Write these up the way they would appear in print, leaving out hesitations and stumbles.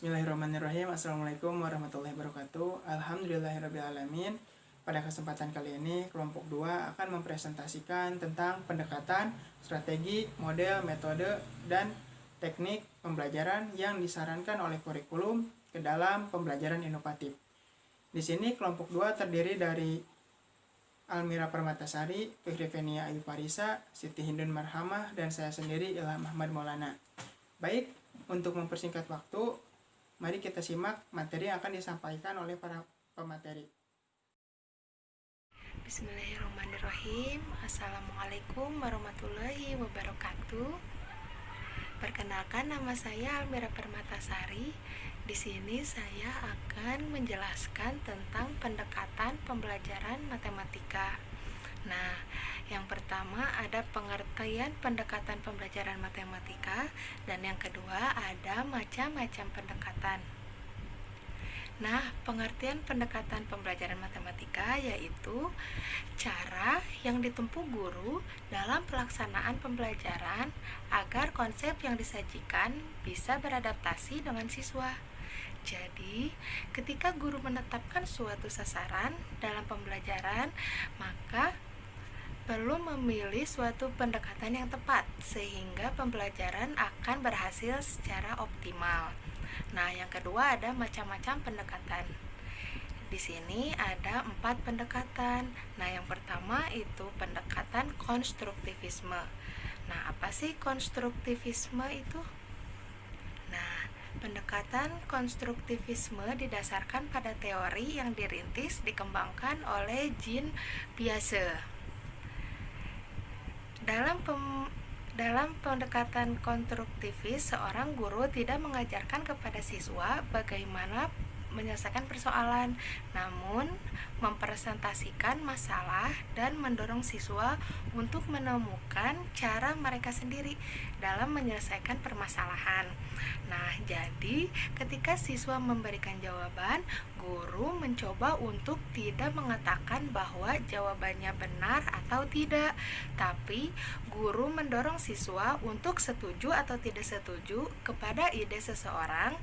Bismillahirrahmanirrahim. Assalamualaikum warahmatullahi wabarakatuh. Alhamdulillahirrahmanirrahim. Pada kesempatan kali ini, kelompok 2 akan mempresentasikan tentang pendekatan, strategi, model, metode, dan teknik pembelajaran yang disarankan oleh kurikulum ke dalam pembelajaran inovatif. Di sini kelompok 2 terdiri dari Almira Permatasari, Fikri Fenia Ayu Parisa, Siti Hindun Marhamah, dan saya sendiri Ilham Ahmad Maulana. Baik, untuk mempersingkat waktu, mari kita simak materi yang akan disampaikan oleh para pemateri. Bismillahirrahmanirrahim. Assalamualaikum warahmatullahi wabarakatuh. Perkenalkan, nama saya Almira Permatasari. Di sini saya akan menjelaskan tentang pendekatan pembelajaran matematika. Nah, yang pertama ada pengertian pendekatan pembelajaran matematika, dan yang kedua ada macam-macam pendekatan. Nah, pengertian pendekatan pembelajaran matematika yaitu cara yang ditempuh guru dalam pelaksanaan pembelajaran agar konsep yang disajikan bisa beradaptasi dengan siswa. Jadi, ketika guru menetapkan suatu sasaran dalam pembelajaran, maka perlu memilih suatu pendekatan yang tepat sehingga pembelajaran akan berhasil secara optimal. Nah, yang kedua ada macam-macam pendekatan. Di sini ada 4 pendekatan. Nah, yang pertama itu pendekatan konstruktivisme. Nah, apa sih konstruktivisme itu? Nah, pendekatan konstruktivisme didasarkan pada teori yang dirintis dikembangkan oleh Jean Piaget. Dalam pendekatan konstruktivis, seorang guru tidak mengajarkan kepada siswa bagaimana menyelesaikan persoalan, namun mempresentasikan masalah dan mendorong siswa untuk menemukan cara mereka sendiri dalam menyelesaikan permasalahan. Nah, jadi ketika siswa memberikan jawaban, guru mencoba untuk tidak mengatakan bahwa jawabannya benar atau tidak, tapi guru mendorong siswa untuk setuju atau tidak setuju kepada ide seseorang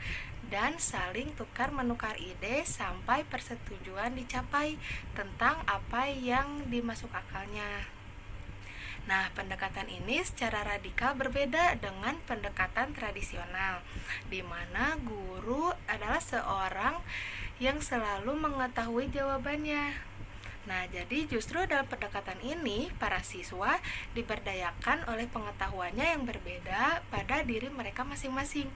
dan saling tukar-menukar ide sampai persetujuan dicapai tentang apa yang dimasuk akalnya. Nah, pendekatan ini secara radikal berbeda dengan pendekatan tradisional, di mana guru adalah seorang yang selalu mengetahui jawabannya. Nah, jadi justru dalam pendekatan ini, para siswa diberdayakan oleh pengetahuannya yang berbeda pada diri mereka masing-masing.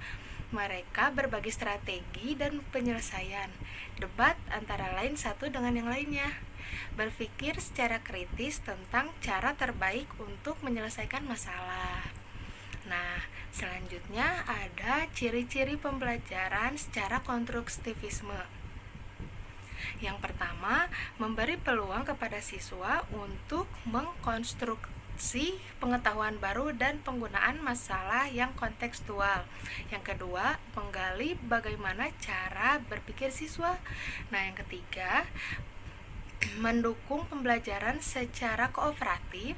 Mereka berbagi strategi dan penyelesaian, debat antara lain satu dengan yang lainnya, berpikir secara kritis tentang cara terbaik untuk menyelesaikan masalah. Nah, selanjutnya ada ciri-ciri pembelajaran secara konstruktivisme. Yang pertama, memberi peluang kepada siswa untuk mengkonstruksi pengetahuan baru dan penggunaan masalah yang kontekstual. Yang kedua, menggali bagaimana cara berpikir siswa. Nah, yang ketiga, mendukung pembelajaran secara kooperatif,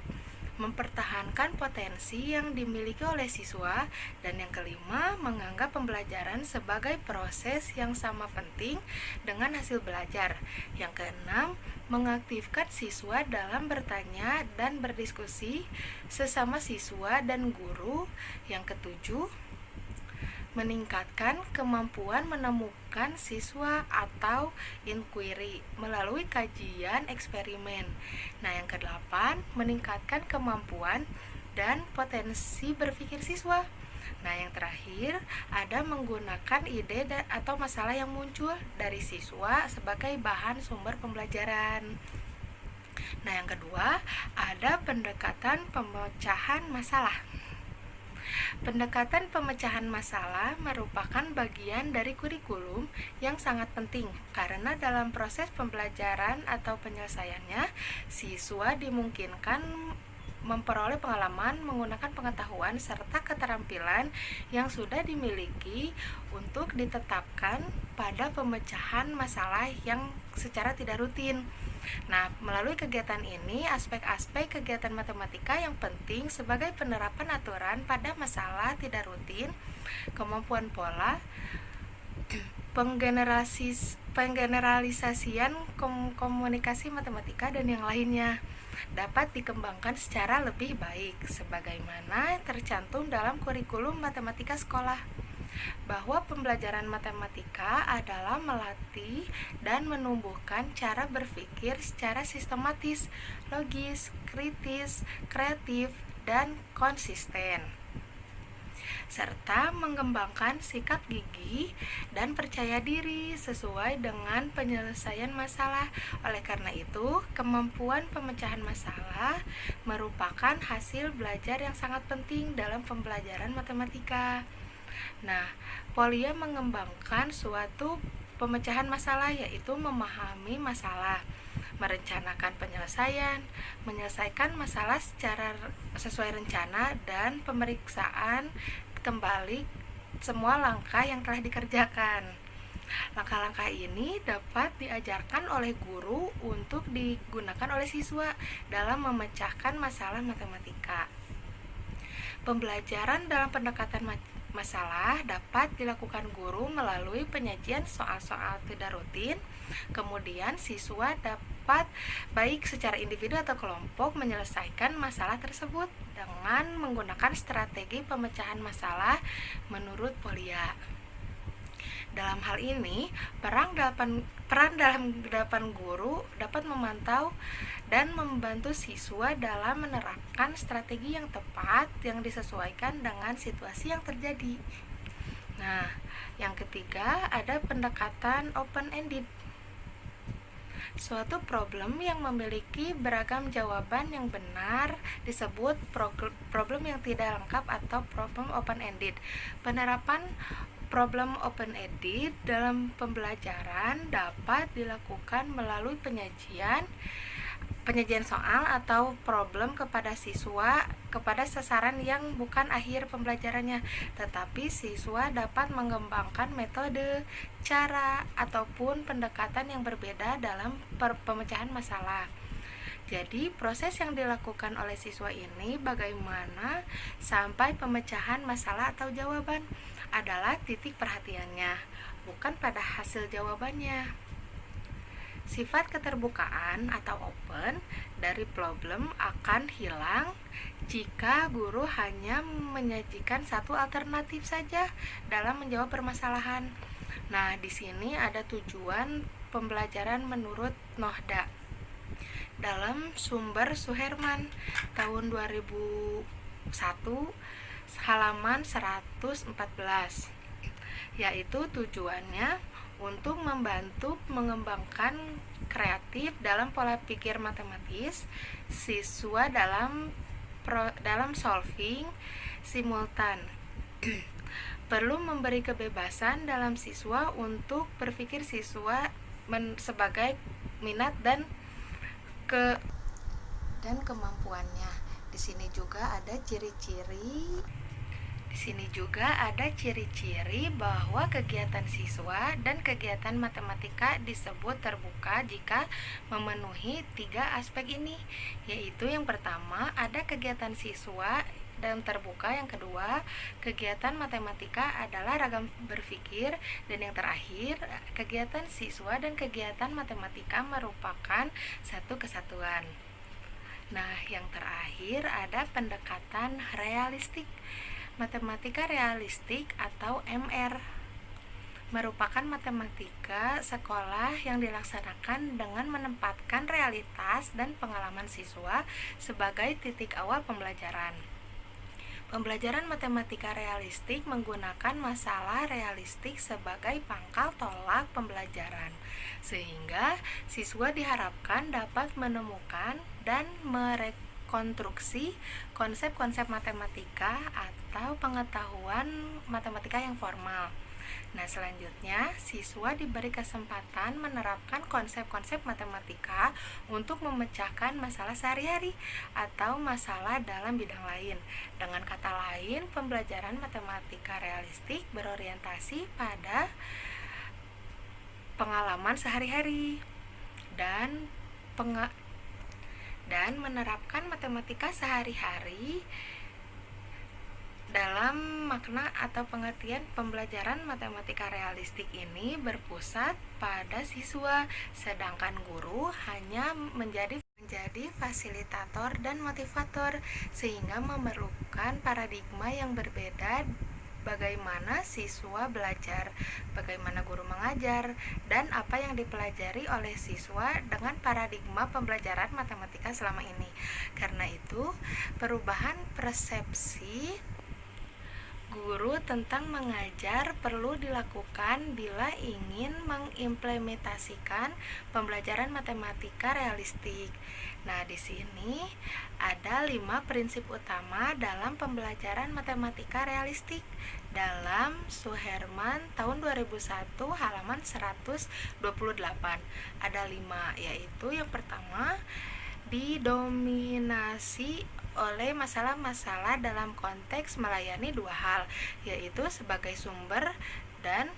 mempertahankan potensi yang dimiliki oleh siswa, dan yang kelima, menganggap pembelajaran sebagai proses yang sama penting dengan hasil belajar. Yang keenam, mengaktifkan siswa dalam bertanya dan berdiskusi sesama siswa dan guru. Yang ketujuh, meningkatkan kemampuan menemukan siswa atau inquiry melalui kajian eksperimen. Nah, yang kedelapan, meningkatkan kemampuan dan potensi berpikir siswa. Nah, yang terakhir, ada menggunakan ide atau masalah yang muncul dari siswa sebagai bahan sumber pembelajaran. Nah, yang kedua, ada pendekatan pemecahan masalah. Pendekatan pemecahan masalah merupakan bagian dari kurikulum yang sangat penting karena dalam proses pembelajaran atau penyelesaiannya, siswa dimungkinkan memperoleh pengalaman menggunakan pengetahuan serta keterampilan yang sudah dimiliki untuk ditetapkan pada pemecahan masalah yang secara tidak rutin. Nah, melalui kegiatan ini, aspek-aspek kegiatan matematika yang penting sebagai penerapan aturan pada masalah tidak rutin, kemampuan pola, penggeneralisasian komunikasi matematika dan yang lainnya dapat dikembangkan secara lebih baik sebagaimana tercantum dalam kurikulum matematika sekolah, bahwa pembelajaran matematika adalah melatih dan menumbuhkan cara berpikir secara sistematis, logis, kritis, kreatif, dan konsisten, serta mengembangkan sikap gigih dan percaya diri sesuai dengan penyelesaian masalah. Oleh karena itu, kemampuan pemecahan masalah merupakan hasil belajar yang sangat penting dalam pembelajaran matematika. Nah, Polya mengembangkan suatu pemecahan masalah, yaitu memahami masalah, merencanakan penyelesaian, menyelesaikan masalah secara sesuai rencana, dan pemeriksaan kembali semua langkah yang telah dikerjakan. Langkah-langkah ini dapat diajarkan oleh guru untuk digunakan oleh siswa dalam memecahkan masalah matematika. Pembelajaran dalam pendekatan masalah dapat dilakukan guru melalui penyajian soal-soal tidak rutin. Kemudian siswa dapat baik secara individu atau kelompok menyelesaikan masalah tersebut dengan menggunakan strategi pemecahan masalah menurut Polya. Dalam hal ini, peran dalam guru dapat memantau dan membantu siswa dalam menerapkan strategi yang tepat yang disesuaikan dengan situasi yang terjadi. Nah, yang ketiga ada pendekatan open-ended. Suatu problem yang memiliki beragam jawaban yang benar disebut problem yang tidak lengkap atau problem open-ended. Penerapan problem open-ended dalam pembelajaran dapat dilakukan melalui penyajian soal atau problem kepada siswa kepada sasaran yang bukan akhir pembelajarannya, tetapi siswa dapat mengembangkan metode, cara, ataupun pendekatan yang berbeda dalam pemecahan masalah. Jadi, proses yang dilakukan oleh siswa ini bagaimana sampai pemecahan masalah atau jawaban adalah titik perhatiannya, bukan pada hasil jawabannya. Sifat keterbukaan atau open dari problem akan hilang jika guru hanya menyajikan satu alternatif saja dalam menjawab permasalahan. Nah, di sini ada tujuan pembelajaran menurut Nohda. Dalam sumber Suherman tahun 2001 halaman 114, yaitu tujuannya untuk membantu mengembangkan kreatif dalam pola pikir matematis siswa dalam solving simultan. Perlu memberi kebebasan dalam siswa untuk berpikir siswa sebagai minat dan kemampuannya. Di sini juga ada ciri-ciri bahwa kegiatan siswa dan kegiatan matematika disebut terbuka jika memenuhi 3 aspek ini, yaitu yang pertama ada kegiatan siswa dan terbuka, yang kedua kegiatan matematika adalah ragam berpikir, dan yang terakhir kegiatan siswa dan kegiatan matematika merupakan satu kesatuan. Nah, yang terakhir ada pendekatan realistik. Matematika realistik atau MR merupakan matematika sekolah yang dilaksanakan dengan menempatkan realitas dan pengalaman siswa sebagai titik awal pembelajaran. Pembelajaran matematika realistik menggunakan masalah realistik sebagai pangkal tolak pembelajaran, sehingga siswa diharapkan dapat menemukan dan merekonstruksi konsep-konsep matematika atau pengetahuan matematika yang formal. Nah, selanjutnya siswa diberi kesempatan menerapkan konsep-konsep matematika untuk memecahkan masalah sehari-hari atau masalah dalam bidang lain. Dengan kata lain, pembelajaran matematika realistik berorientasi pada pengalaman sehari-hari dan menerapkan matematika sehari-hari Dalam makna atau pengertian pembelajaran matematika realistik ini berpusat pada siswa, sedangkan guru hanya menjadi fasilitator dan motivator, sehingga memerlukan paradigma yang berbeda bagaimana siswa belajar, bagaimana guru mengajar, dan apa yang dipelajari oleh siswa dengan paradigma pembelajaran matematika selama ini. Karena itu, perubahan persepsi guru tentang mengajar perlu dilakukan bila ingin mengimplementasikan pembelajaran matematika realistik. Nah, di sini ada 5 prinsip utama dalam pembelajaran matematika realistik dalam Suherman tahun 2001 halaman 128. Ada 5, yaitu yang pertama, didominasi oleh masalah-masalah dalam konteks melayani 2 hal, yaitu sebagai sumber dan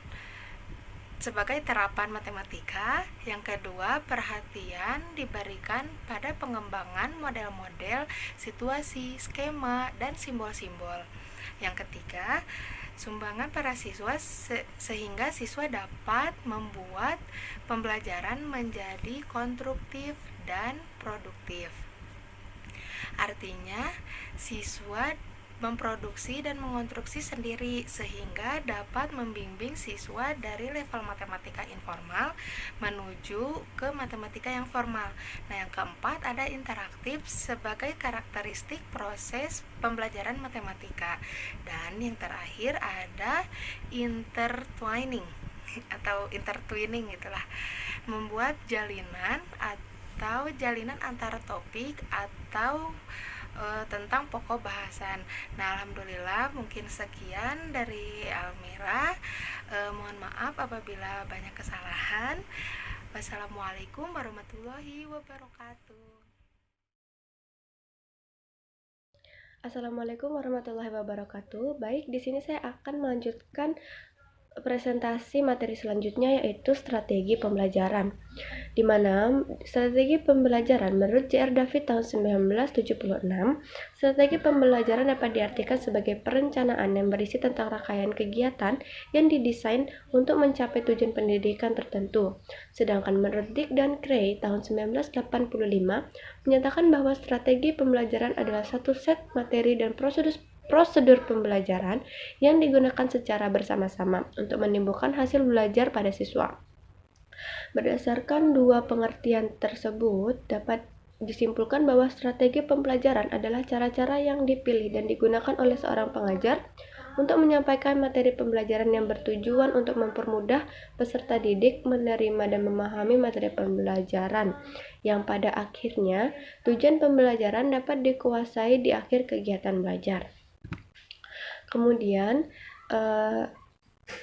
sebagai terapan matematika. Yang kedua, perhatian diberikan pada pengembangan model-model, situasi, skema, dan simbol-simbol. Yang ketiga, sumbangan para siswa sehingga siswa dapat membuat pembelajaran menjadi konstruktif dan produktif. Artinya, siswa memproduksi dan mengonstruksi sendiri sehingga dapat membimbing siswa dari level matematika informal menuju ke matematika yang formal. Nah, yang keempat ada interaktif sebagai karakteristik proses pembelajaran matematika. Dan yang terakhir ada intertwining atau intertwining itulah, membuat jalinan atau jalinan antara topik atau tentang pokok bahasan. Nah, alhamdulillah mungkin sekian dari Almira. Mohon maaf apabila banyak kesalahan. Wassalamualaikum warahmatullahi wabarakatuh. Assalamualaikum warahmatullahi wabarakatuh. Baik, di sini saya akan melanjutkan presentasi materi selanjutnya, yaitu strategi pembelajaran, di mana strategi pembelajaran menurut J.R. David tahun 1976, strategi pembelajaran dapat diartikan sebagai perencanaan yang berisi tentang rangkaian kegiatan yang didesain untuk mencapai tujuan pendidikan tertentu. Sedangkan menurut Dick dan Cray tahun 1985 menyatakan bahwa strategi pembelajaran adalah satu set materi dan prosedur pembelajaran yang digunakan secara bersama-sama untuk menimbulkan hasil belajar pada siswa. Berdasarkan dua pengertian tersebut, dapat disimpulkan bahwa strategi pembelajaran adalah cara-cara yang dipilih dan digunakan oleh seorang pengajar untuk menyampaikan materi pembelajaran yang bertujuan untuk mempermudah peserta didik menerima dan memahami materi pembelajaran, yang pada akhirnya tujuan pembelajaran dapat dikuasai di akhir kegiatan belajar. Kemudian,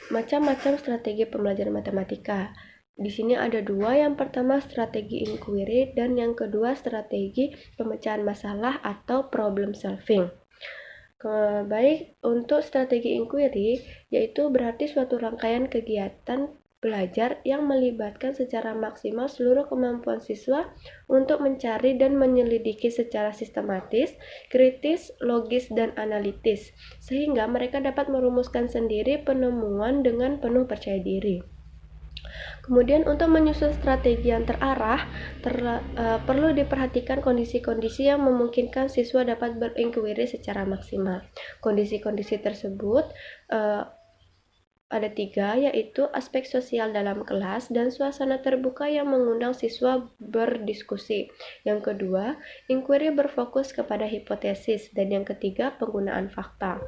macam-macam strategi pembelajaran matematika. Di sini ada 2, yang pertama strategi inquiry dan yang kedua strategi pemecahan masalah atau problem solving. Baik, untuk strategi inquiry, yaitu berarti suatu rangkaian kegiatan belajar yang melibatkan secara maksimal seluruh kemampuan siswa untuk mencari dan menyelidiki secara sistematis, kritis, logis, dan analitis, sehingga mereka dapat merumuskan sendiri penemuan dengan penuh percaya diri. Kemudian untuk menyusun strategi yang terarah, perlu diperhatikan kondisi-kondisi yang memungkinkan siswa dapat berinquiry secara maksimal. Kondisi-kondisi tersebut ada 3, yaitu aspek sosial dalam kelas dan suasana terbuka yang mengundang siswa berdiskusi. Yang kedua, inquiry berfokus kepada hipotesis, dan yang ketiga, penggunaan fakta.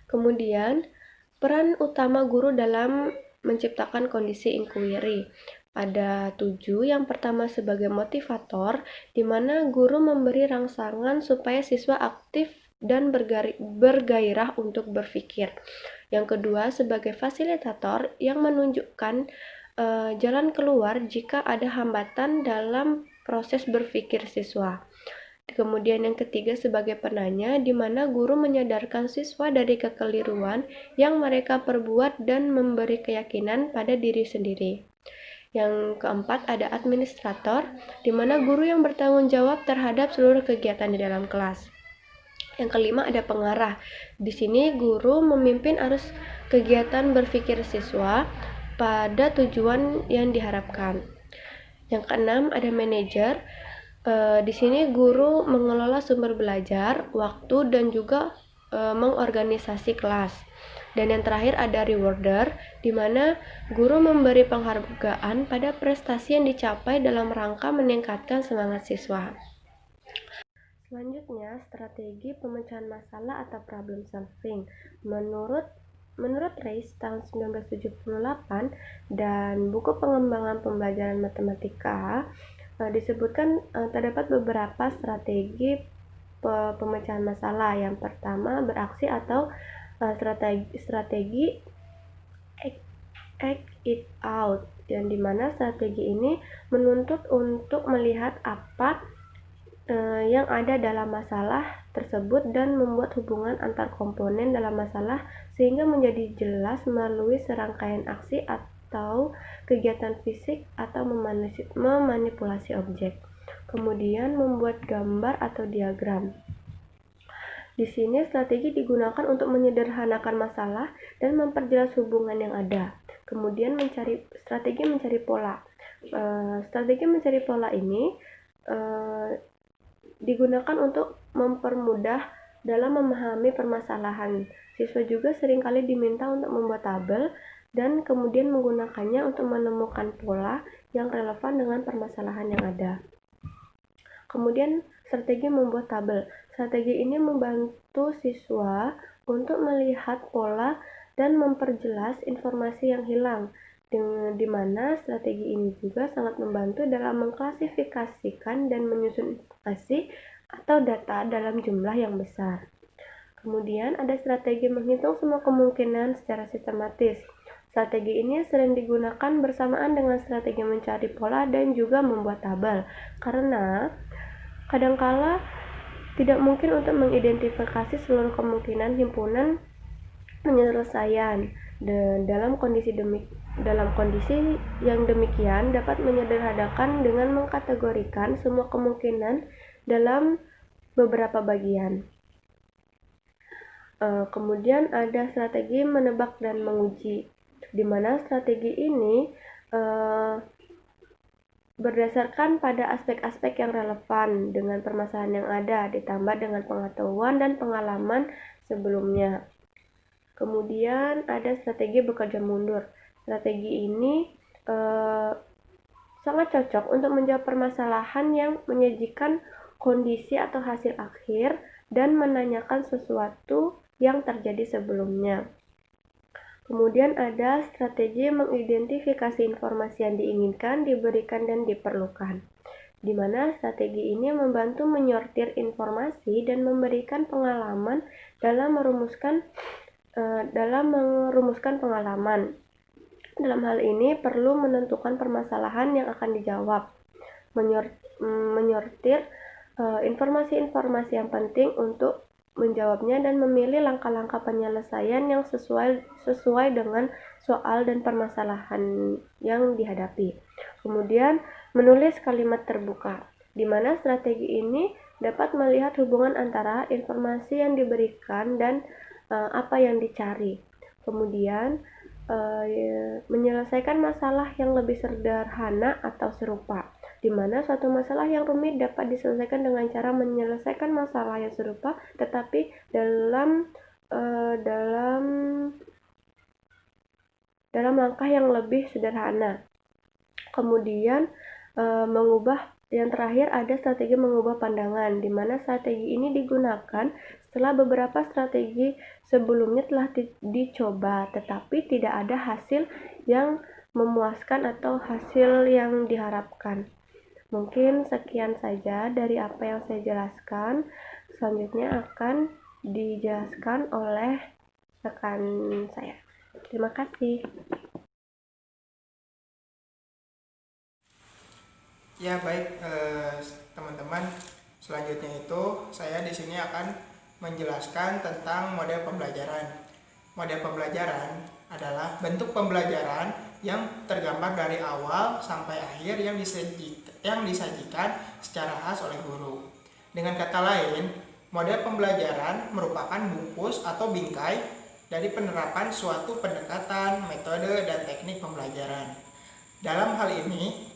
Kemudian, peran utama guru dalam menciptakan kondisi inquiry. Ada 7, yang pertama sebagai motivator, di mana guru memberi rangsangan supaya siswa aktif dan bergairah untuk berpikir. Yang kedua, sebagai fasilitator yang menunjukkan jalan keluar jika ada hambatan dalam proses berpikir siswa. Kemudian yang ketiga, sebagai penanya, di mana guru menyadarkan siswa dari kekeliruan yang mereka perbuat dan memberi keyakinan pada diri sendiri. Yang keempat, ada administrator, di mana guru yang bertanggung jawab terhadap seluruh kegiatan di dalam kelas. Yang kelima ada pengarah. Di sini guru memimpin arus kegiatan berpikir siswa pada tujuan yang diharapkan. Yang keenam ada manajer. Di sini guru mengelola sumber belajar, waktu, dan juga mengorganisasi kelas. Dan yang terakhir ada rewarder, di mana guru memberi penghargaan pada prestasi yang dicapai dalam rangka meningkatkan semangat siswa. Selanjutnya, strategi pemecahan masalah atau problem solving. Menurut Reis tahun 1978 dan buku pengembangan pembelajaran matematika, disebutkan terdapat beberapa strategi pemecahan masalah. Yang pertama, beraksi atau strategi act it out, yang dimana strategi ini menuntut untuk melihat apa yang ada dalam masalah tersebut dan membuat hubungan antar komponen dalam masalah sehingga menjadi jelas melalui serangkaian aksi atau kegiatan fisik atau memanipulasi objek. Kemudian membuat gambar atau diagram. Di sini strategi digunakan untuk menyederhanakan masalah dan memperjelas hubungan yang ada. Kemudian strategi mencari pola. Strategi mencari pola ini digunakan untuk mempermudah dalam memahami permasalahan. Siswa juga seringkali diminta untuk membuat tabel dan kemudian menggunakannya untuk menemukan pola yang relevan dengan permasalahan yang ada. Kemudian strategi membuat tabel. Strategi ini membantu siswa untuk melihat pola dan memperjelas informasi yang hilang, di mana strategi ini juga sangat membantu dalam mengklasifikasikan dan menyusun informasi atau data dalam jumlah yang besar. Kemudian ada strategi menghitung semua kemungkinan secara sistematis. Strategi ini sering digunakan bersamaan dengan strategi mencari pola dan juga membuat tabel, karena kadangkala tidak mungkin untuk mengidentifikasi seluruh kemungkinan himpunan penyelesaian. Dan dalam kondisi yang demikian dapat menyederhanakan dengan mengkategorikan semua kemungkinan dalam beberapa bagian. Kemudian ada strategi menebak dan menguji, di mana strategi ini berdasarkan pada aspek-aspek yang relevan dengan permasalahan yang ada, ditambah dengan pengetahuan dan pengalaman sebelumnya. Kemudian ada strategi bekerja mundur. Strategi ini sangat cocok untuk menjawab permasalahan yang menyajikan kondisi atau hasil akhir dan menanyakan sesuatu yang terjadi sebelumnya. Kemudian ada strategi mengidentifikasi informasi yang diinginkan, diberikan, dan diperlukan, di mana strategi ini membantu menyortir informasi dan memberikan pengalaman dalam merumuskan pengalaman. Dalam hal ini perlu menentukan permasalahan yang akan dijawab, menyortir informasi-informasi yang penting untuk menjawabnya dan memilih langkah-langkah penyelesaian yang sesuai dengan soal dan permasalahan yang dihadapi. Kemudian menulis kalimat terbuka, di mana strategi ini dapat melihat hubungan antara informasi yang diberikan dan apa yang dicari. Kemudian menyelesaikan masalah yang lebih sederhana atau serupa, di mana suatu masalah yang rumit dapat diselesaikan dengan cara menyelesaikan masalah yang serupa tetapi dalam langkah yang lebih sederhana. Kemudian yang terakhir ada strategi mengubah pandangan, di mana strategi ini digunakan setelah beberapa strategi sebelumnya telah dicoba tetapi tidak ada hasil yang memuaskan atau hasil yang diharapkan. Mungkin sekian saja dari apa yang saya jelaskan. Selanjutnya akan dijelaskan oleh rekan saya. Terima kasih. Ya baik teman-teman, selanjutnya itu saya di sini akan menjelaskan tentang model pembelajaran. Model pembelajaran adalah bentuk pembelajaran yang tergambar dari awal sampai akhir yang disajikan secara khas oleh guru. Dengan kata lain, Model pembelajaran merupakan bungkus atau bingkai dari penerapan suatu pendekatan, metode, dan teknik pembelajaran. Dalam hal ini,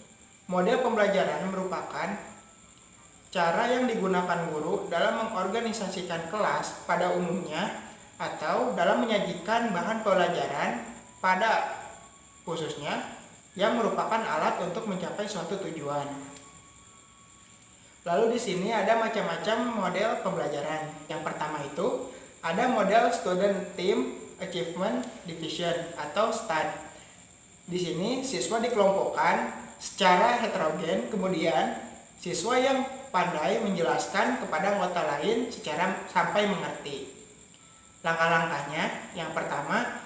model pembelajaran merupakan cara yang digunakan guru dalam mengorganisasikan kelas pada umumnya atau dalam menyajikan bahan pembelajaran pada khususnya yang merupakan alat untuk mencapai suatu tujuan. Lalu di sini ada macam-macam model pembelajaran. Yang pertama itu ada model Student Team Achievement Division atau STAD. Di sini siswa dikelompokkan secara heterogen, kemudian siswa yang pandai menjelaskan kepada anggota lain secara sampai mengerti. Langkah-langkahnya, yang pertama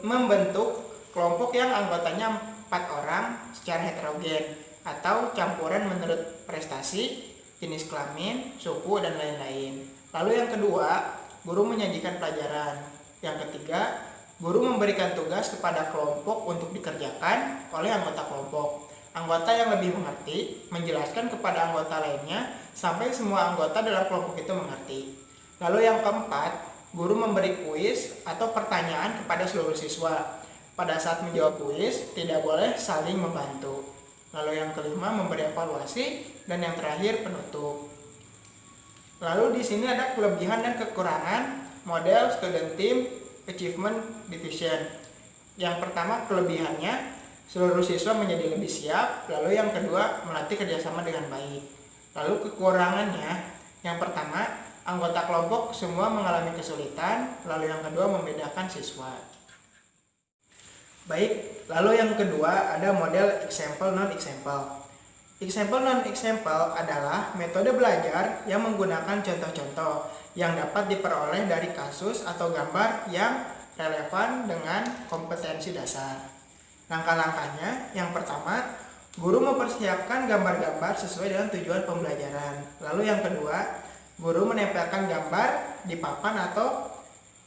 membentuk kelompok yang anggotanya 4 orang secara heterogen atau campuran menurut prestasi, jenis kelamin, suku, dan lain-lain. Lalu yang kedua, guru menyajikan pelajaran. Yang ketiga, guru memberikan tugas kepada kelompok untuk dikerjakan oleh anggota kelompok. Anggota yang lebih mengerti menjelaskan kepada anggota lainnya sampai semua anggota dalam kelompok itu mengerti. Lalu yang keempat, guru memberi kuis atau pertanyaan kepada seluruh siswa. Pada saat menjawab kuis, tidak boleh saling membantu. Lalu yang kelima, memberi evaluasi, dan yang terakhir penutup. Lalu di sini ada kelebihan dan kekurangan model Student Team Achievement Division. Yang pertama, kelebihannya seluruh siswa menjadi lebih siap. Lalu yang kedua, melatih kerjasama dengan baik. Lalu kekurangannya, yang pertama, anggota kelompok semua mengalami kesulitan. Lalu yang kedua, membedakan siswa. Baik, lalu yang kedua ada model example non-example. Example non-example adalah metode belajar yang menggunakan contoh-contoh yang dapat diperoleh dari kasus atau gambar yang relevan dengan kompetensi dasar. Langkah-langkahnya, yang pertama, guru mempersiapkan gambar-gambar sesuai dengan tujuan pembelajaran. Lalu yang kedua, guru menempelkan gambar di papan atau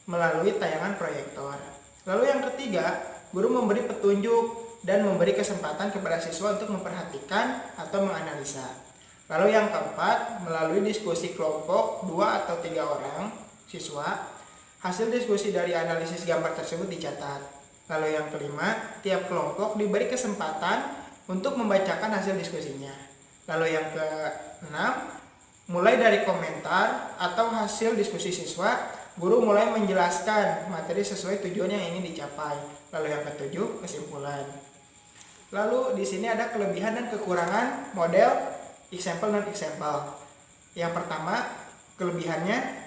melalui tayangan proyektor. Lalu yang ketiga, guru memberi petunjuk dan memberi kesempatan kepada siswa untuk memperhatikan atau menganalisa. Lalu yang keempat, melalui diskusi kelompok 2 atau 3 orang siswa, hasil diskusi dari analisis gambar tersebut dicatat. Lalu yang kelima, tiap kelompok diberi kesempatan untuk membacakan hasil diskusinya. Lalu yang keenam, mulai dari komentar atau hasil diskusi siswa, guru mulai menjelaskan materi sesuai tujuan yang ingin dicapai. Lalu yang ketujuh, kesimpulan. Lalu di sini ada kelebihan dan kekurangan model example non-example. Yang pertama, kelebihannya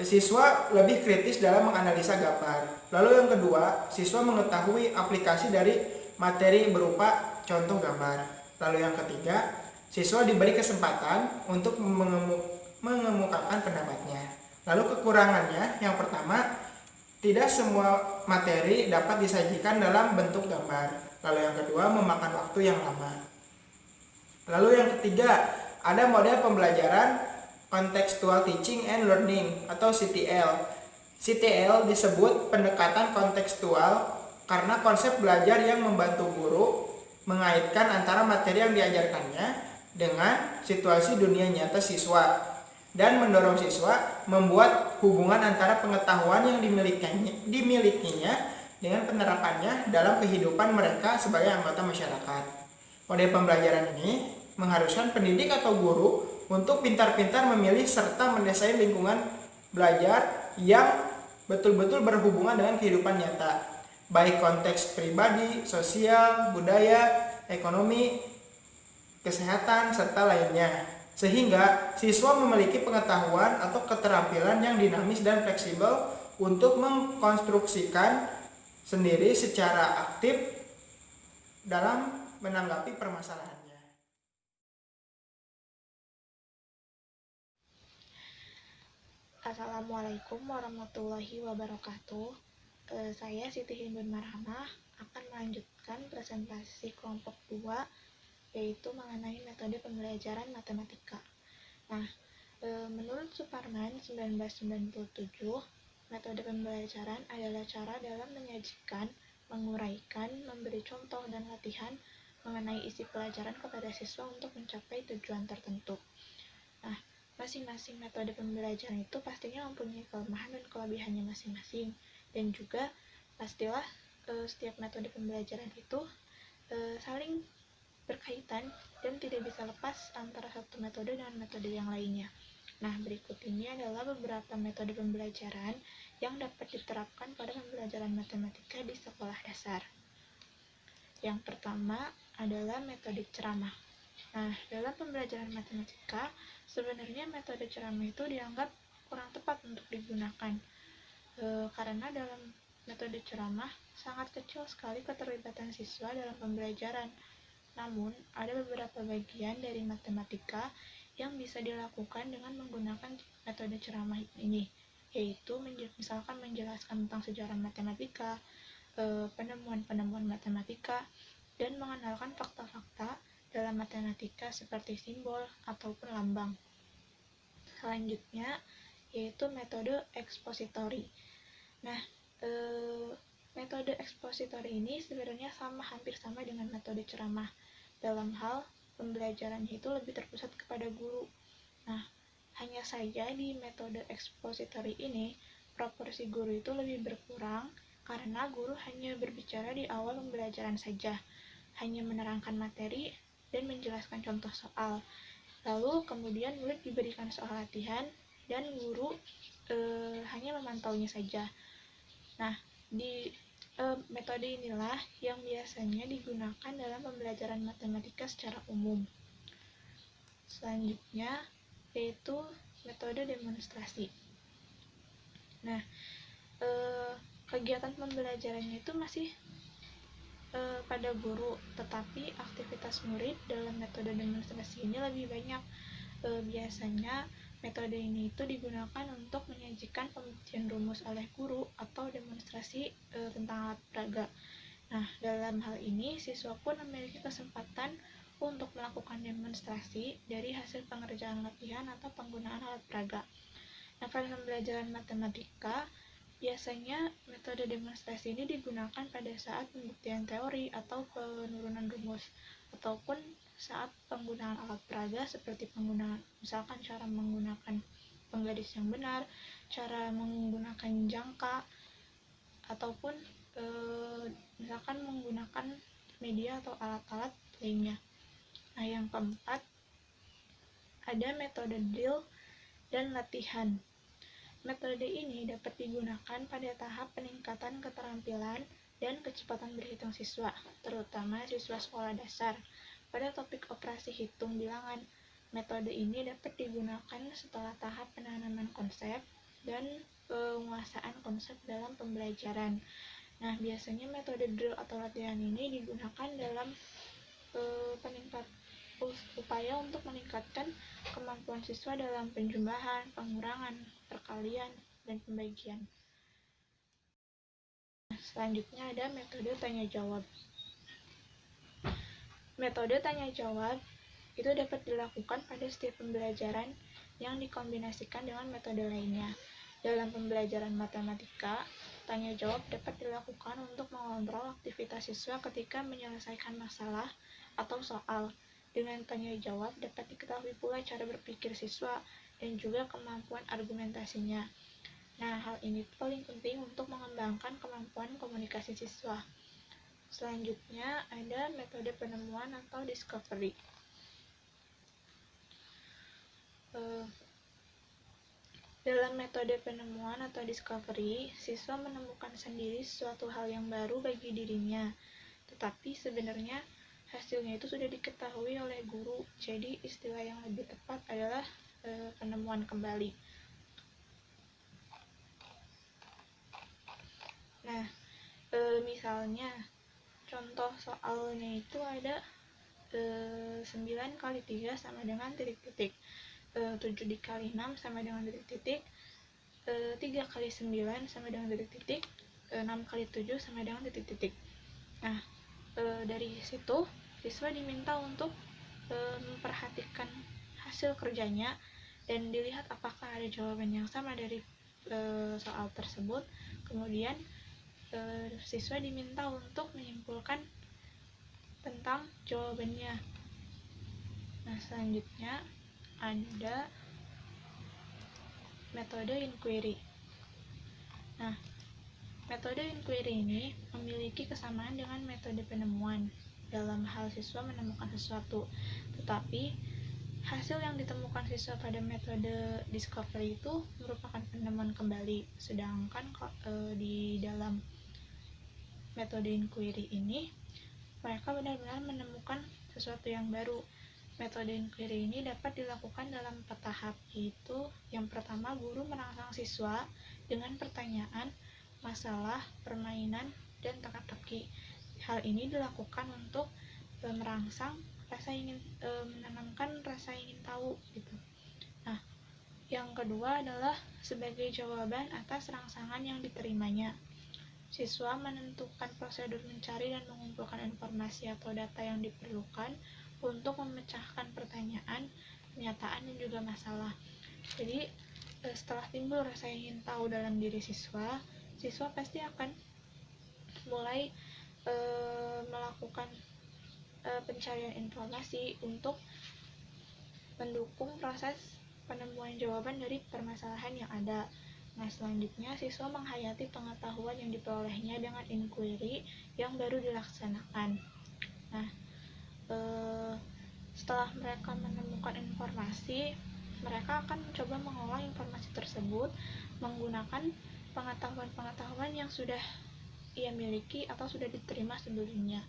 siswa lebih kritis dalam menganalisa gambar. Lalu yang kedua, siswa mengetahui aplikasi dari materi berupa contoh gambar. Lalu yang ketiga, siswa diberi kesempatan untuk mengemukakan pendapatnya. Lalu kekurangannya, yang pertama, tidak semua materi dapat disajikan dalam bentuk gambar. Lalu yang kedua, memakan waktu yang lama. Lalu yang ketiga, ada model pembelajaran Contextual Teaching and Learning atau CTL. CTL disebut pendekatan kontekstual karena konsep belajar yang membantu guru mengaitkan antara materi yang diajarkannya dengan situasi dunia nyata siswa dan mendorong siswa membuat hubungan antara pengetahuan yang dimilikinya dengan penerapannya dalam kehidupan mereka sebagai anggota masyarakat. Model pembelajaran ini mengharuskan pendidik atau guru untuk pintar-pintar memilih serta mendesain lingkungan belajar yang betul-betul berhubungan dengan kehidupan nyata, baik konteks pribadi, sosial, budaya, ekonomi, kesehatan, serta lainnya. Sehingga siswa memiliki pengetahuan atau keterampilan yang dinamis dan fleksibel untuk mengkonstruksikan sendiri secara aktif dalam menanggapi permasalahannya. Assalamualaikum warahmatullahi wabarakatuh. Saya Siti Hindun Marhamah akan melanjutkan presentasi kelompok 2, yaitu mengenai metode pembelajaran matematika. Nah, menurut Suparman 1997, metode pembelajaran adalah cara dalam menyajikan, menguraikan, memberi contoh dan latihan mengenai isi pelajaran kepada siswa untuk mencapai tujuan tertentu. Nah, masing-masing metode pembelajaran itu pastinya mempunyai kelemahan dan kelebihannya masing-masing, dan juga pastilah setiap metode pembelajaran itu saling berkaitan dan tidak bisa lepas antara satu metode dengan metode yang lainnya. Nah, berikut ini adalah beberapa metode pembelajaran yang dapat diterapkan pada pembelajaran matematika di sekolah dasar. Yang pertama adalah metode ceramah. Nah, dalam pembelajaran matematika, sebenarnya metode ceramah itu dianggap kurang tepat untuk digunakan. Karena dalam metode ceramah sangat kecil sekali keterlibatan siswa dalam pembelajaran. Namun, ada beberapa bagian dari matematika yang bisa dilakukan dengan menggunakan metode ceramah ini, yaitu misalkan menjelaskan tentang sejarah matematika, penemuan-penemuan matematika, dan mengenalkan fakta-fakta dalam matematika seperti simbol ataupun lambang. Selanjutnya, yaitu metode ekspositori. Nah, metode ekspositori ini sebenarnya hampir sama dengan metode ceramah. Dalam hal pembelajarannya itu lebih terpusat kepada guru. Nah, hanya saja di metode ekspositori ini, proporsi guru itu lebih berkurang karena guru hanya berbicara di awal pembelajaran saja, hanya menerangkan materi dan menjelaskan contoh soal. Lalu kemudian murid diberikan soal latihan dan guru hanya memantaunya saja. Nah, di metode inilah yang biasanya digunakan dalam pembelajaran matematika secara umum. Selanjutnya, yaitu metode demonstrasi. Nah, kegiatan pembelajarannya itu masih pada guru, tetapi aktivitas murid dalam metode demonstrasi ini lebih banyak. Biasanya metode ini itu digunakan untuk menyajikan pembuktian rumus oleh guru atau demonstrasi tentang alat peraga. Nah, dalam hal ini siswa pun memiliki kesempatan untuk melakukan demonstrasi dari hasil pengerjaan latihan atau penggunaan alat peraga. Nah, pada pembelajaran matematika, biasanya metode demonstrasi ini digunakan pada saat pembuktian teori atau penurunan rumus, ataupun saat penggunaan alat peraga seperti penggunaan misalkan cara menggunakan penggaris yang benar, cara menggunakan jangka, ataupun misalkan menggunakan media atau alat-alat lainnya. Nah, yang keempat ada metode drill dan latihan. Metode ini dapat digunakan pada tahap peningkatan keterampilan dan kecepatan berhitung siswa, terutama siswa sekolah dasar. Pada topik operasi hitung bilangan, metode ini dapat digunakan setelah tahap penanaman konsep dan penguasaan konsep dalam pembelajaran. Nah, biasanya metode drill atau latihan ini digunakan dalam upaya untuk meningkatkan kemampuan siswa dalam penjumlahan, pengurangan, perkalian, dan pembagian. Selanjutnya ada metode tanya jawab. Metode tanya jawab itu dapat dilakukan pada setiap pembelajaran yang dikombinasikan dengan metode lainnya. Dalam pembelajaran matematika, tanya jawab dapat dilakukan untuk mengontrol aktivitas siswa ketika menyelesaikan masalah atau soal. Dengan tanya jawab dapat diketahui pula cara berpikir siswa dan juga kemampuan argumentasinya. Nah, hal ini paling penting untuk mengembangkan kemampuan komunikasi siswa. Selanjutnya ada metode penemuan atau discovery. Dalam metode penemuan atau discovery, siswa menemukan sendiri sesuatu hal yang baru bagi dirinya. Tetapi sebenarnya hasilnya itu sudah diketahui oleh guru. Jadi istilah yang lebih tepat adalah penemuan kembali. Nah, misalnya contoh soalnya itu ada 9 kali 3 sama dengan titik-titik, 7 dikali 6 sama dengan titik-titik, 3 kali 9 sama dengan titik-titik, 6 kali 7 sama dengan titik-titik. Nah, dari situ siswa diminta untuk memperhatikan hasil kerjanya dan dilihat apakah ada jawaban yang sama dari soal tersebut. Kemudian siswa diminta untuk menyimpulkan tentang jawabannya. Nah, selanjutnya ada metode inquiry. Nah, metode inquiry ini memiliki kesamaan dengan metode penemuan dalam hal siswa menemukan sesuatu, tetapi hasil yang ditemukan siswa pada metode discovery itu merupakan penemuan kembali, sedangkan di dalam metode inquiry ini mereka benar-benar menemukan sesuatu yang baru. Metode inquiry ini dapat dilakukan dalam 4 tahap, yaitu yang pertama, guru merangsang siswa dengan pertanyaan, masalah, permainan, dan teka-teki. Hal ini dilakukan untuk merangsang rasa ingin menanamkan rasa ingin tahu gitu. Nah, yang kedua adalah sebagai jawaban atas rangsangan yang diterimanya. Siswa menentukan prosedur mencari dan mengumpulkan informasi atau data yang diperlukan untuk memecahkan pertanyaan, pernyataan, dan juga masalah. Jadi, setelah timbul rasa ingin tahu dalam diri siswa, siswa pasti akan mulai melakukan pencarian informasi untuk mendukung proses penemuan jawaban dari permasalahan yang ada. Nah, selanjutnya siswa menghayati pengetahuan yang diperolehnya dengan inquiry yang baru dilaksanakan. Nah, setelah mereka menemukan informasi, mereka akan mencoba mengolah informasi tersebut menggunakan pengetahuan-pengetahuan yang sudah ia miliki atau sudah diterima sebelumnya.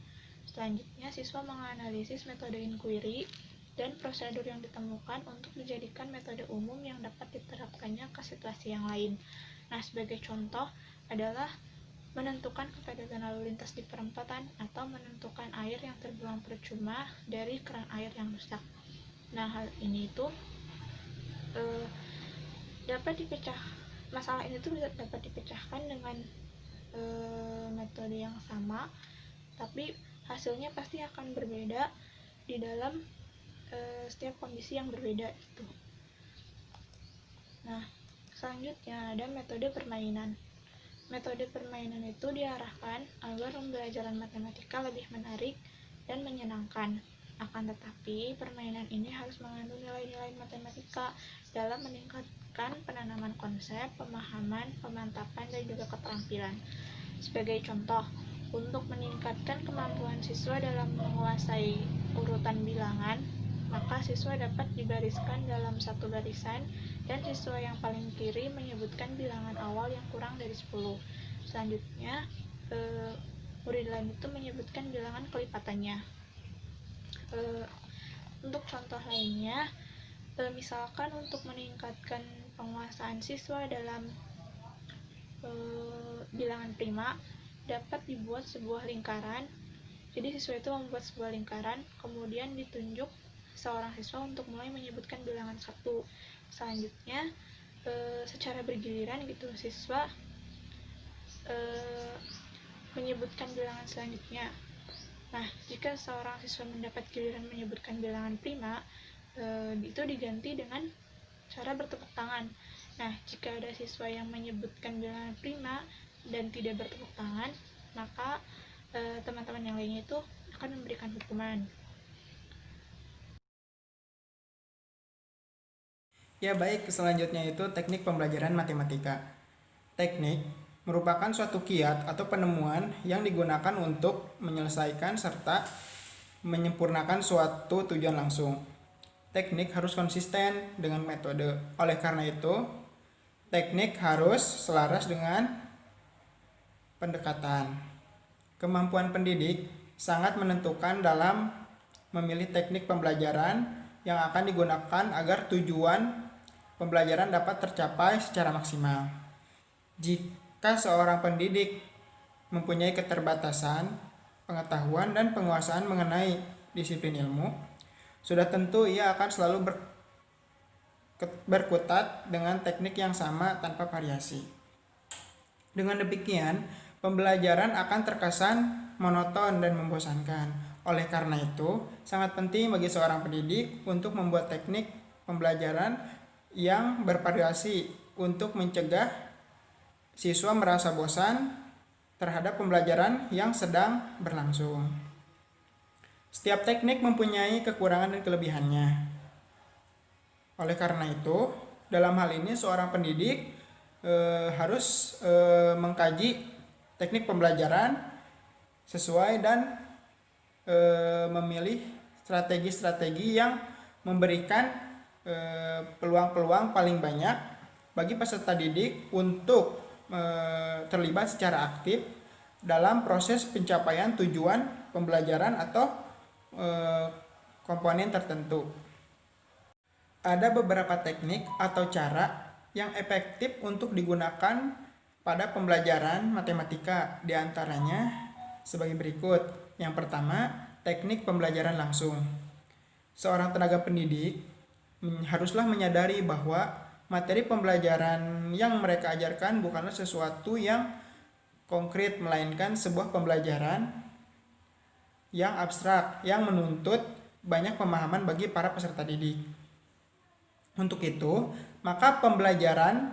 Selanjutnya, siswa menganalisis metode inquiry dan prosedur yang ditemukan untuk dijadikan metode umum yang dapat diterapkannya ke situasi yang lain. Nah, sebagai contoh adalah menentukan kepadatan lalu lintas di perempatan atau menentukan air yang terbuang percuma dari keran air yang rusak. Nah, hal ini itu masalah ini tuh dapat dipecahkan dengan metode yang sama, tapi hasilnya pasti akan berbeda di dalam setiap kondisi yang berbeda itu. Nah, selanjutnya ada metode permainan. Metode permainan itu diarahkan agar pembelajaran matematika lebih menarik dan menyenangkan. Akan tetapi, permainan ini harus mengandung nilai-nilai matematika dalam meningkatkan penanaman konsep, pemahaman, pemantapan, dan juga keterampilan. Sebagai contoh, untuk meningkatkan kemampuan siswa dalam menguasai urutan bilangan, maka siswa dapat dibariskan dalam satu barisan dan siswa yang paling kiri menyebutkan bilangan awal yang kurang dari 10. Selanjutnya, murid lain itu menyebutkan bilangan kelipatannya. Untuk contoh lainnya, misalkan untuk meningkatkan penguasaan siswa dalam bilangan prima, dapat dibuat sebuah lingkaran. Jadi siswa itu membuat sebuah lingkaran, kemudian ditunjuk seorang siswa untuk mulai menyebutkan bilangan 1. Selanjutnya, secara bergiliran gitu, siswa menyebutkan bilangan selanjutnya. Nah, jika seorang siswa mendapat giliran menyebutkan bilangan prima, itu diganti dengan cara bertepuk tangan. Nah, jika ada siswa yang menyebutkan bilangan prima dan tidak bertepuk tangan, maka teman-teman yang lainnya itu akan memberikan hukuman. Ya baik, selanjutnya itu teknik pembelajaran matematika. Teknik merupakan suatu kiat atau penemuan yang digunakan untuk menyelesaikan serta menyempurnakan suatu tujuan langsung. Teknik harus konsisten dengan metode. Oleh karena itu, teknik harus selaras dengan pendekatan. Kemampuan pendidik sangat menentukan dalam memilih teknik pembelajaran yang akan digunakan agar tujuan pembelajaran dapat tercapai secara maksimal. Jika seorang pendidik mempunyai keterbatasan, pengetahuan, dan penguasaan mengenai disiplin ilmu, sudah tentu ia akan selalu berkutat dengan teknik yang sama tanpa variasi. Dengan demikian, pembelajaran akan terkesan monoton dan membosankan. Oleh karena itu, sangat penting bagi seorang pendidik untuk membuat teknik pembelajaran yang bervariasi untuk mencegah siswa merasa bosan terhadap pembelajaran yang sedang berlangsung. Setiap teknik mempunyai kekurangan dan kelebihannya. Oleh karena itu, dalam hal ini seorang pendidik harus mengkaji teknik pembelajaran sesuai dan memilih strategi-strategi yang memberikan peluang-peluang paling banyak bagi peserta didik untuk terlibat secara aktif dalam proses pencapaian tujuan pembelajaran atau komponen tertentu. Ada beberapa teknik atau cara yang efektif untuk digunakan pada pembelajaran matematika, diantaranya sebagai berikut. Yang pertama, teknik pembelajaran langsung. Seorang tenaga pendidik haruslah menyadari bahwa materi pembelajaran yang mereka ajarkan bukanlah sesuatu yang konkret, melainkan sebuah pembelajaran yang abstrak, yang menuntut banyak pemahaman bagi para peserta didik. Untuk itu, maka pembelajaran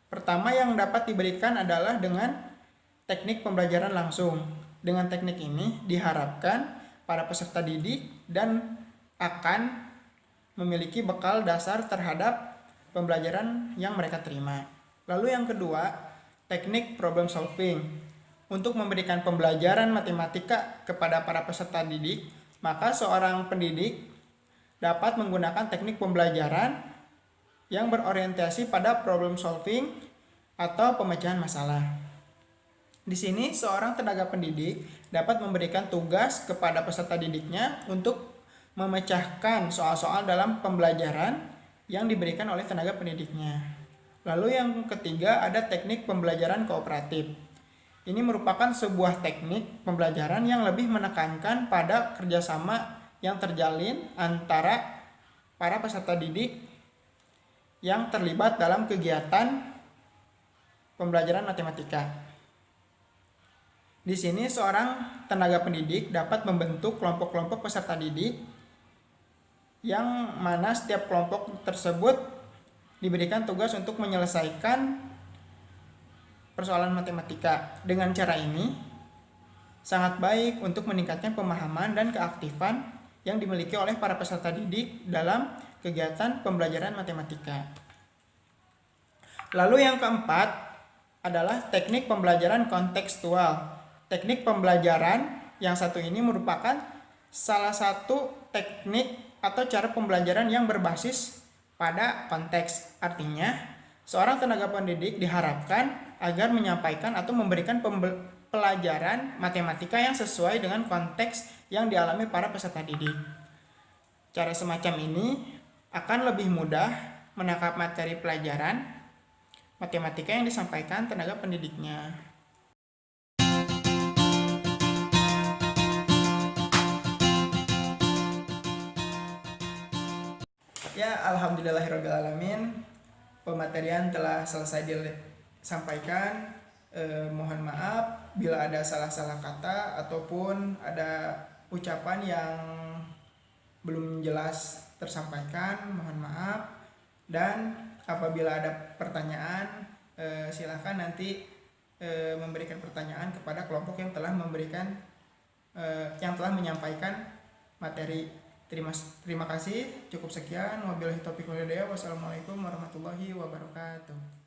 pertama yang dapat diberikan adalah dengan teknik pembelajaran langsung. Dengan teknik ini diharapkan para peserta didik dan akan memiliki bekal dasar terhadap pembelajaran yang mereka terima. Lalu yang kedua, teknik problem solving. Untuk memberikan pembelajaran matematika kepada para peserta didik, maka seorang pendidik dapat menggunakan teknik pembelajaran yang berorientasi pada problem solving atau pemecahan masalah. Di sini seorang tenaga pendidik dapat memberikan tugas kepada peserta didiknya untuk memecahkan soal-soal dalam pembelajaran yang diberikan oleh tenaga pendidiknya. Lalu yang ketiga ada teknik pembelajaran kooperatif. Ini merupakan sebuah teknik pembelajaran yang lebih menekankan pada kerjasama yang terjalin antara para peserta didik yang terlibat dalam kegiatan pembelajaran matematika. Di sini seorang tenaga pendidik dapat membentuk kelompok-kelompok peserta didik yang mana setiap kelompok tersebut diberikan tugas untuk menyelesaikan persoalan matematika. Dengan cara ini sangat baik untuk meningkatkan pemahaman dan keaktifan yang dimiliki oleh para peserta didik dalam kegiatan pembelajaran matematika. Lalu yang keempat adalah teknik pembelajaran kontekstual. Teknik pembelajaran yang satu ini merupakan salah satu teknik atau cara pembelajaran yang berbasis pada konteks. Artinya, seorang tenaga pendidik diharapkan agar menyampaikan atau memberikan pelajaran matematika yang sesuai dengan konteks yang dialami para peserta didik. Cara semacam ini akan lebih mudah menangkap materi pelajaran matematika yang disampaikan tenaga pendidiknya. Ya, alhamdulillahirrabbilalamin, pematerian telah selesai disampaikan. Mohon maaf bila ada salah-salah kata ataupun ada ucapan yang belum jelas tersampaikan, mohon maaf. Dan apabila ada pertanyaan, silakan nanti memberikan pertanyaan kepada kelompok yang telah menyampaikan materi. Terima kasih. Cukup sekian. Wabillahi taufiq wal hidayah. Wassalamualaikum warahmatullahi wabarakatuh.